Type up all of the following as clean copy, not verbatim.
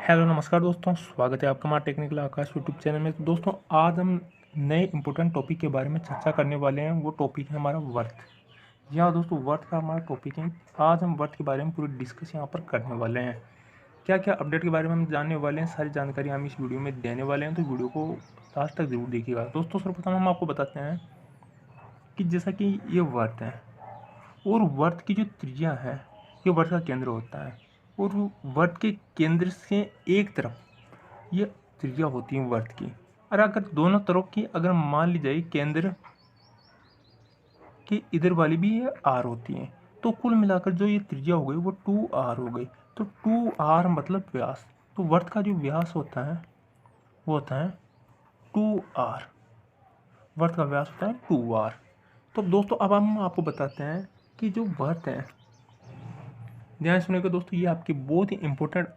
Hello नमस्कार दोस्तों, स्वागत है आपका हमारे टेक्निकल आकाश यूट्यूब चैनल में। तो दोस्तों, आज हम नए इंपॉर्टेंट टॉपिक के बारे में चर्चा करने वाले हैं। वो टॉपिक है हमारा वर्थ। जी हाँ दोस्तों, वर्थ का हमारा टॉपिक है। आज हम वर्थ के बारे में पूरी डिस्कस यहाँ पर करने वाले हैं। क्या क्या अपडेट के बारे में हम जानने वाले हैं, सारी जानकारी हम इस वीडियो में देने वाले हैं। तो वीडियो को लास्ट तक जरूर देखिएगा। दोस्तों, सर्वप्रथम हम आपको बताते हैं कि जैसा कि ये वर्थ है और वर्थ की जो त्रिज्या है, ये वर्थ का केंद्र होता है। और वर्थ के केंद्र से एक तरफ ये त्रिज्या होती है वर्त की। और अगर दोनों तरफ की अगर मान ली जाए केंद्र की इधर वाली भी ये आर होती है, तो कुल मिलाकर जो ये त्रिज्या हो गई वो 2r हो गई। तो 2r मतलब व्यास। तो वर्त का जो व्यास होता है वो होता है 2r। वर्त का व्यास होता है 2r। तो दोस्तों, अब हम आपको बताते हैं कि जो वर्त है, ध्यान सुनिएगा दोस्तों, ये आपकी बहुत ही इंपॉर्टेंट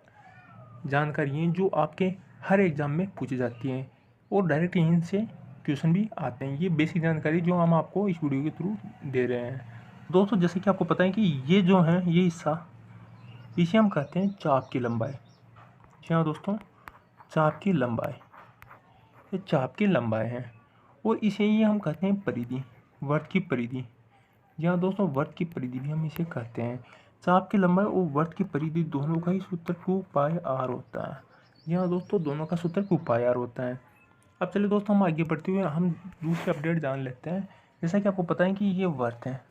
जानकारी है जो आपके हर एग्ज़ाम में पूछी जाती है और डायरेक्ट यहीं से क्वेश्चन भी आते हैं। ये बेसिक जानकारी जो हम आपको इस वीडियो के थ्रू दे रहे हैं। दोस्तों, जैसे कि आपको पता है कि ये जो है ये हिस्सा, इसे हम कहते हैं चाप की लंबाई। जी हाँ दोस्तों, चाप की लंबाई, ये चाप की लंबाई है। और इसे ही हम कहते हैं परिधि, वर्त की परिधि। जी हाँ दोस्तों, वर्त की परिधि भी हम इसे कहते हैं। चाप की लंबाई और वर्त की परिधि दोनों का ही सूत्र 2πr होता है। जी हाँ दोस्तों, दोनों का सूत्र 2πr होता है। अब चलिए दोस्तों, हम आगे बढ़ते हुए हम दूसरे अपडेट जान लेते हैं। जैसा कि आपको पता है कि ये वर्त है।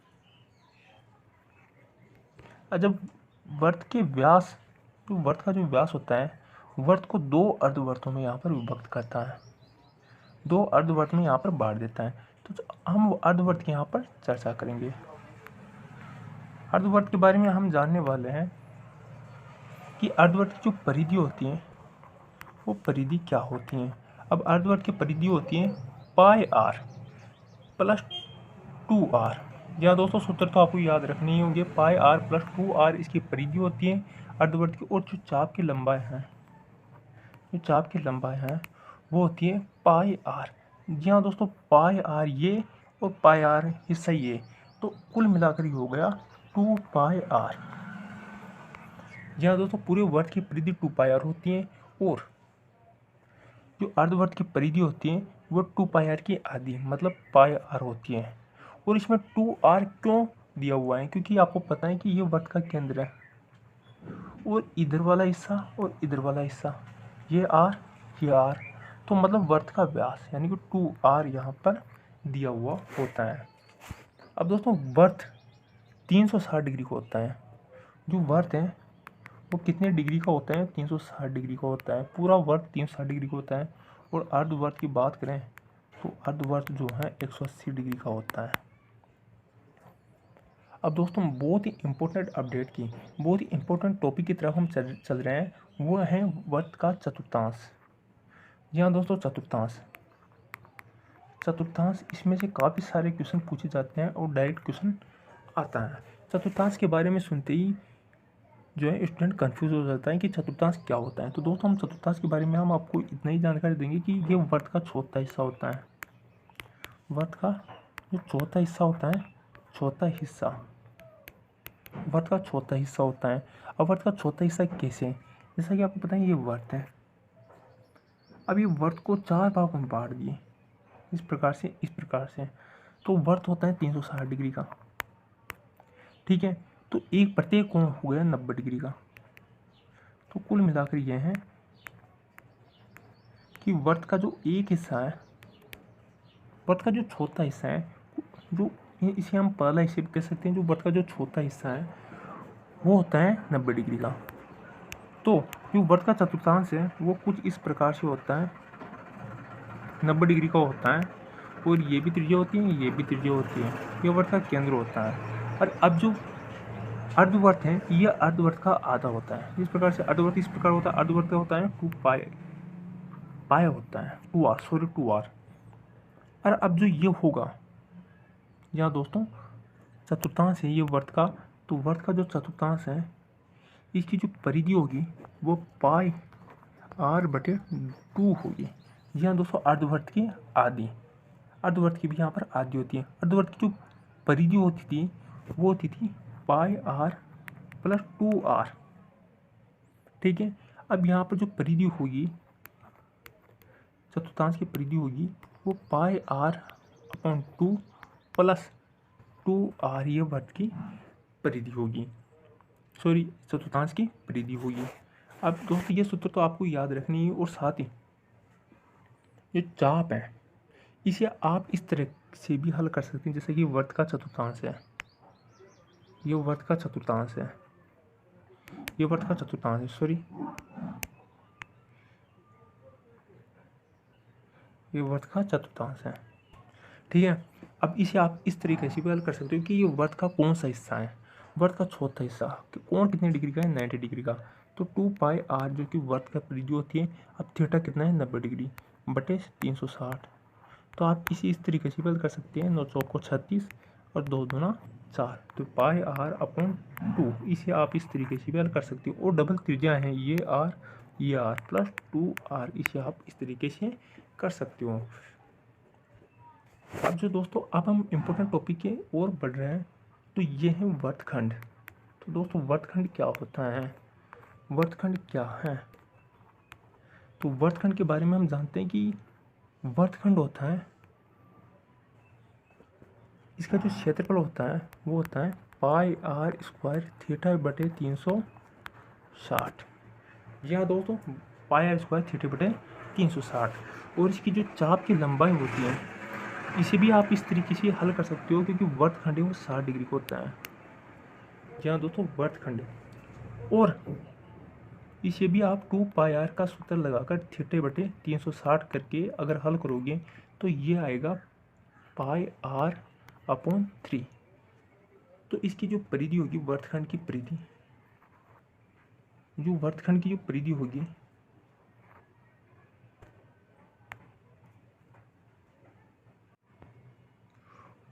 और जब वर्त के व्यास, जो वर्त का जो व्यास होता है, वर्त को दो अर्धवर्तों में यहाँ पर विभक्त करता है, दो अर्धवर्त में यहाँ पर बांट देता है। तो हम अर्धवर्त की यहाँ पर चर्चा करेंगे। अर्धवर्त के बारे में हम जानने वाले हैं कि अर्धवर्त की जो परिधि होती है वो परिधि क्या होती है। अब अर्धवर्त की परिधि होती है πr प्लस 2r। या दोस्तों, सूत्र तो आपको याद रखने ही होंगे। πr प्लस 2r इसकी परिधि होती है अर्धवर्त की। और जो चाप की लंबाई है, जो चाप की लंबाई है वो होती है πr। जी हाँ दोस्तों, πr ये और πr हिस्सा ये, तो कुल मिलाकर ये हो गया 2πr। जी हाँ दोस्तों, पूरे वर्त की परिधि 2πr होती है और जो अर्धवर्त की परिधि होती है वो 2πr की आधी मतलब πr होती है। और इसमें 2r क्यों दिया हुआ है, क्योंकि आपको पता है कि ये वर्त का केंद्र है और इधर वाला हिस्सा और इधर वाला हिस्सा, ये r ये r, तो मतलब वर्त का व्यास यानी कि 2r यहाँ पर दिया हुआ होता है। अब दोस्तों, वर्त 360 डिग्री का होता है। जो वर्त है वो कितने डिग्री का होता है? 360 डिग्री का होता है। पूरा वर्त 360 डिग्री का होता है। और अर्धवर्त की बात करें तो अर्धवर्त जो है 180 डिग्री का होता है। अब दोस्तों, बहुत ही इंपॉर्टेंट अपडेट की, बहुत ही इंपॉर्टेंट टॉपिक की तरफ हम चल रहे हैं। वो है वर्त का चतुर्थांश। जी हाँ दोस्तों, चतुर्थांश। चतुर्थांश, इसमें से काफ़ी सारे क्वेश्चन पूछे जाते हैं और डायरेक्ट क्वेश्चन आता है। चतुर्थांश के बारे में सुनते ही जो है स्टूडेंट कंफ्यूज हो जाता है कि चतुर्थांश क्या होता है। तो दोस्तों, हम चतुर्थांश के बारे में हम आपको इतना ही जानकारी देंगे कि ये वर्त का चौथा हिस्सा होता है। वर्त का जो चौथा हिस्सा होता है, चौथा हिस्सा वर्त का चौथा हिस्सा होता है। अब वर्त का चौथा हिस्सा कैसे? जैसा कि आपको पता है ये वर्त है। अब ये वर्त को 4 भागों में बांट दिए, इस प्रकार से, इस प्रकार से। तो वर्त होता है 360 डिग्री का, ठीक है। तो एक प्रत्येक कोण हो गया 90 डिग्री का। तो कुल मिलाकर यह है कि वर्त का जो एक हिस्सा है, वर्त का जो चौथा हिस्सा है, जो इसे हम पहला हिस्सा कह सकते हैं। जो वर्त का जो चौथा हिस्सा है वो होता है 90 डिग्री का। तो जो वर्त का चतुर्थांश है वो कुछ इस प्रकार से होता है, 90 डिग्री का होता है। और ये भी त्रिज्या होती है, ये भी त्रिज्या होती है। ये वर्त का केंद्र होता है। और अब जो अर्धवर्त है, ये अर्धवर्त का आधा होता है। इस प्रकार से अर्धवर्त इस प्रकार होता है। अर्धवर्त का होता है 2π होता है, 2r। और अब जो ये होगा, यहाँ दोस्तों चतुर्थांश है ये वर्त का, तो वर्त का जो चतुर्थांश है इसकी जो परिधि होगी वो πr/2 होगी। जी हाँ दोस्तों, अर्धवर्त की आधी, अर्धवर्त की भी यहाँ पर आधी होती है। अर्धवर्त की जो परिधि होती थी वो होती थी πr + 2r, ठीक है। अब यहाँ पर जो परिधि होगी, चतुर्थांश की परिधि होगी, वो पाई आर अपॉन 2 प्लस 2r ये वर्ग की परिधि होगी, सॉरी चतुर्थांश की परिधि होगी। अब दोस्तों ये सूत्र तो आपको याद रखनी है, और साथ ही ये चाप है इसे आप इस तरह से भी हल कर सकते हैं, जैसे कि वर्ग का चतुर्थांश है, ये वर्ग का चतुर्थांश है, ये वर्ग का चतुर्थांश है, सॉरी ये वर्ग का चतुर्थांश है। ठीक है, अब इसे आप इस तरीके से भी हल कर सकते हो कि ये वर्ग का कौन सा हिस्सा है, वर्ग का चौथा हिस्सा, कि कौन कितने डिग्री का है, 90 डिग्री का। तो 2 पाई आर जो कि वर्ग का परिधि होती है, अब थीटा कितना है, 90 डिग्री बटे 360। तो आप इसी इस तरीके से भी हल कर सकते हैं, 9 चौको 36 और 2 दूना 4, तो पाई आर अपॉन 2, इसे आप इस तरीके से भी हल कर सकते हो। और डबल त्रिज्या है, ये आर प्लस 2r, इसे आप इस तरीके से कर सकते हो। अब जो दोस्तों अब हम इम्पोर्टेंट टॉपिक के और बढ़ रहे हैं, तो ये है वर्तखंड। तो दोस्तों वर्तखंड क्या होता है, वर्तखंड क्या है, तो वर्तखंड के बारे में हम जानते हैं कि वर्तखंड होता है, इसका जो क्षेत्रफल होता है वो होता है पाई आर स्क्वायर थीटा बटे 360, या दोस्तों पाई आर स्क्वायर थीटा बटे 360। और इसकी जो चाप की लंबाई होती है, इसे भी आप इस तरीके से हल कर सकते हो, क्योंकि वर्तखंड है वो 60 डिग्री का होता है, यहाँ दोस्तों वर्तखंड। और इसे भी आप 2 पाई आर का सूत्र लगाकर थीटा बटे 360 करके अगर हल करोगे, तो ये आएगा पाई आर अपॉन 3। तो इसकी जो परिधि होगी, वर्तखंड की परिधि, जो वर्तखंड की जो परिधि होगी,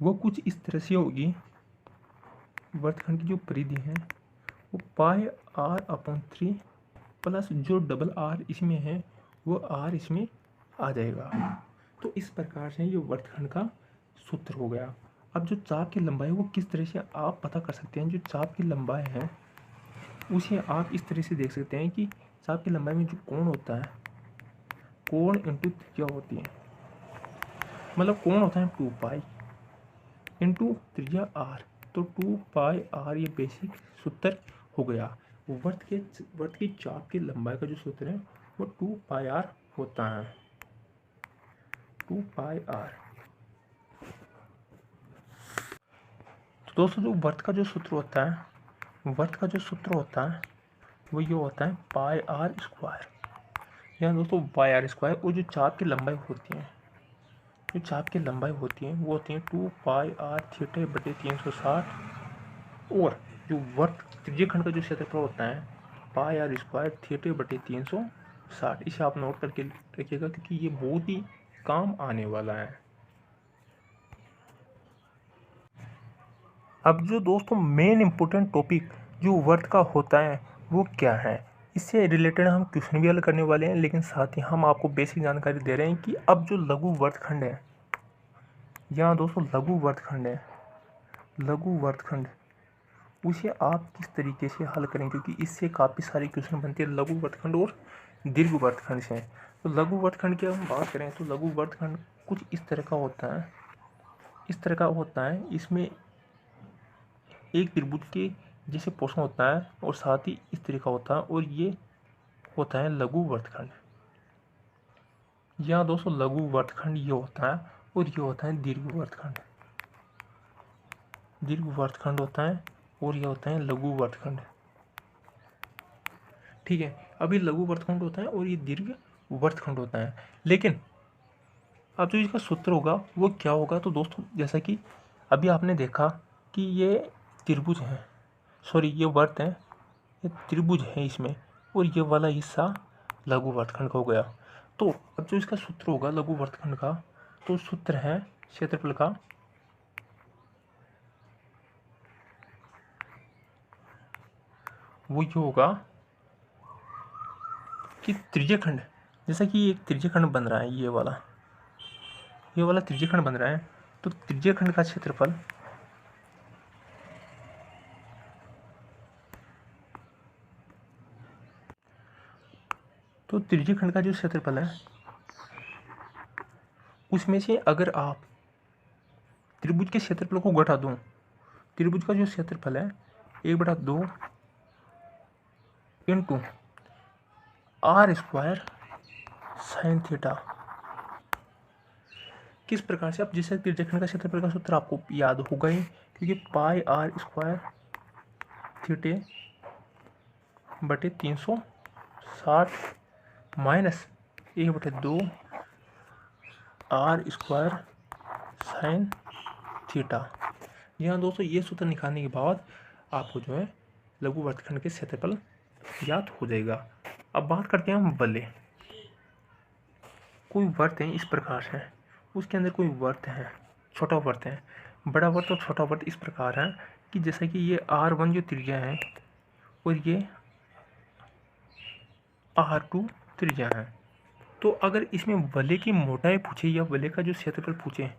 वो कुछ इस तरह से होगी। वर्तखंड की जो परिधि है वो पाई आर अपॉन 3 प्लस जो डबल आर इसमें है वो आर इसमें आ जाएगा। तो इस प्रकार से ये वर्तखंड का सूत्र हो गया। अब जो चाप की लंबाई वो किस तरह से आप पता कर सकते हैं, जो चाप की लंबाई है उसे आप इस तरह से देख सकते हैं कि चाप की लंबाई में जो कोण होता है, कोण इंटू त्रिज्या होती है, मतलब कोण होता है 2 पाई इंटू त्रिज्या आर, तो 2 पाई आर ये बेसिक सूत्र हो गया। वर्त की चाप की लंबाई का जो सूत्र है वो 2 पाई आर होता है, 2 पाई आर। तो दोस्तों जो वर्त का जो सूत्र होता है, वर्त का जो सूत्र होता है वो ये होता है पाई आर स्क्वायर, यहाँ दोस्तों पाई आर स्क्वायर। और जो चाप की लंबाई होती है, जो चाप की लंबाई होती है वो होती है 2 पाई आर थीटा बटे 360। और जो वर्त त्रिज्यखंड का जो क्षेत्रफल होता है पाई आर स्क्वायर थीटा बटे 360। इसे आप नोट करके रखिएगा, क्योंकि ये बहुत ही काम आने वाला है। अब जो दोस्तों मेन इम्पोर्टेंट टॉपिक जो वर्त का होता है वो क्या है, इससे रिलेटेड हम क्वेश्चन भी हल करने वाले हैं, लेकिन साथ ही हम आपको बेसिक जानकारी दे रहे हैं कि अब जो लघु वर्तखंड है, यहाँ दोस्तों लघु वर्तखंड है, लघु वर्तखंड, उसे आप किस तरीके से हल करें, क्योंकि इससे काफ़ी सारे क्वेश्चन बनते हैं लघु वर्तखंड और दीर्घ वर्तखंड से। तो लघु वर्तखंड की हम बात करें तो लघु वर्तखंड कुछ इस तरह का होता है, इस तरह का होता है, इसमें एक त्रिभुज के जैसे पोर्शन होता है और साथ ही इस तरह का होता है, और ये होता है लघु वर्तखंड। यहाँ दोस्तों लघु वर्तखंड ये होता है, और ये होता है दीर्घ वर्तखंड, दीर्घ वर्तखंड होता है, और ये होता है लघु वर्तखंड। ठीक है, अभी लघु वर्तखंड होता है और ये दीर्घ वर्तखंड होता है। लेकिन अब जो इसका सूत्र होगा वो क्या होगा, तो दोस्तों जैसा कि अभी आपने देखा कि ये त्रिभुज है, सॉरी ये वर्त है, ये त्रिभुज है इसमें, और ये वाला हिस्सा लघु वर्तखंड का हो गया। तो अब जो इसका सूत्र होगा लघु वर्तखंड का, तो सूत्र है क्षेत्रफल का वो ये होगा कि त्रिज्यखंड, जैसा कि एक त्रिज्यखंड बन रहा है, ये वाला त्रिज्यखंड बन रहा है, तो त्रिज्यखंड का क्षेत्रफल तो त्रिज्यीय खंड का जो क्षेत्रफल है उसमें से अगर आप त्रिभुज के क्षेत्रफल को घटा दूं, त्रिभुज का जो क्षेत्रफल है 1/2 इंटू r² साइन थीटा। किस प्रकार से, अब जैसे त्रिज्यीय का क्षेत्रफल का सूत्र आपको याद होगा ही, क्योंकि πr² थीटे बटे 360 माइनस 1/2 r² साइन थीटा। जी हाँ दोस्तों, ये सूत्र निकालने के बाद आपको जो है लघु वर्तखंड के क्षेत्रफल ज्ञात हो जाएगा। अब बात करते हैं हम बल्ले। कोई वर्त है इस प्रकार से, उसके अंदर कोई वर्त है, छोटा वर्त है, बड़ा वर्त और छोटा वर्त इस प्रकार है कि जैसे कि ये r1 जो त्रिज्या है और ये r2 त्रिज्या है। तो अगर इसमें वलय की मोटाई पूछे या वलय का जो क्षेत्रफल पूछे,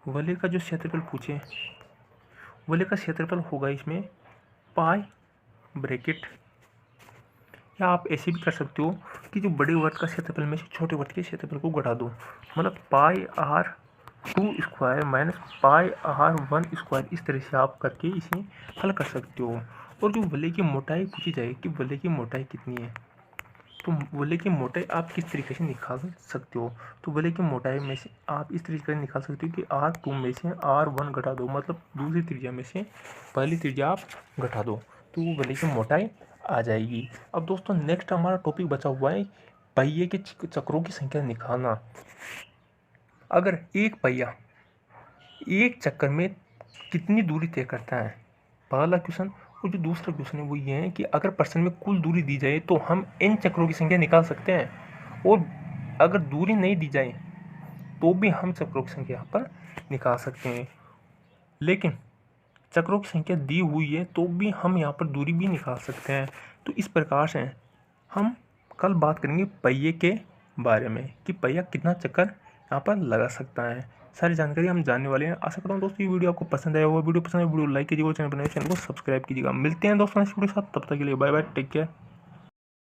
वलय का जो क्षेत्रफल पूछे, वलय का क्षेत्रफल होगा इसमें पाई ब्रैकेट, या आप ऐसे भी कर सकते हो कि जो बड़े वर्त का क्षेत्रफल में से छोटे वर्त के क्षेत्रफल को घटा दो, मतलब πr² माइनस πr1², इस तरह से आप करके इसे हल कर सकते हो। और जो वलय की मोटाई पूछी जाए कि वलय की मोटाई कितनी है, तो वलय की मोटाई आप किस तरीके से निकाल सकते हो, तो वलय की मोटाई में से आप इस तरीके से निकाल सकते हो कि r2 में से r1 घटा दो, मतलब दूसरी त्रिज्या में से पहली त्रिज्या आप घटा दो, तो वो वलय की मोटाई आ जाएगी। अब दोस्तों नेक्स्ट हमारा टॉपिक बचा हुआ है पहिए के चक्रों की संख्या निकालना। अगर एक पहिया एक चक्कर में कितनी दूरी तय करता है, पहला क्वेश्चन। और जो दूसरा क्वेश्चन है वो ये है कि अगर प्रश्न में कुल दूरी दी जाए तो हम n चक्रों की संख्या निकाल सकते हैं, और अगर दूरी नहीं दी जाए तो भी हम चक्रों की संख्या यहाँ पर निकाल सकते हैं। लेकिन चक्रों की संख्या दी हुई है तो भी हम यहाँ पर दूरी भी निकाल सकते हैं। तो इस प्रकार से हम कल बात करेंगे पहिए के बारे में कि पहिया कितना चक्कर यहाँ पर लगा सकता है। सारी जानकारी हम जानने वाले हैं। आशा करता हूँ दोस्तों ये वीडियो आपको पसंद आया होगा। वीडियो पसंद है वीडियो लाइक कीजिएगा, चैनल को सब्सक्राइब कीजिएगा। मिलते हैं दोस्तों इस वीडियो के साथ, तब तक के लिए बाय बाय, टेक केयर।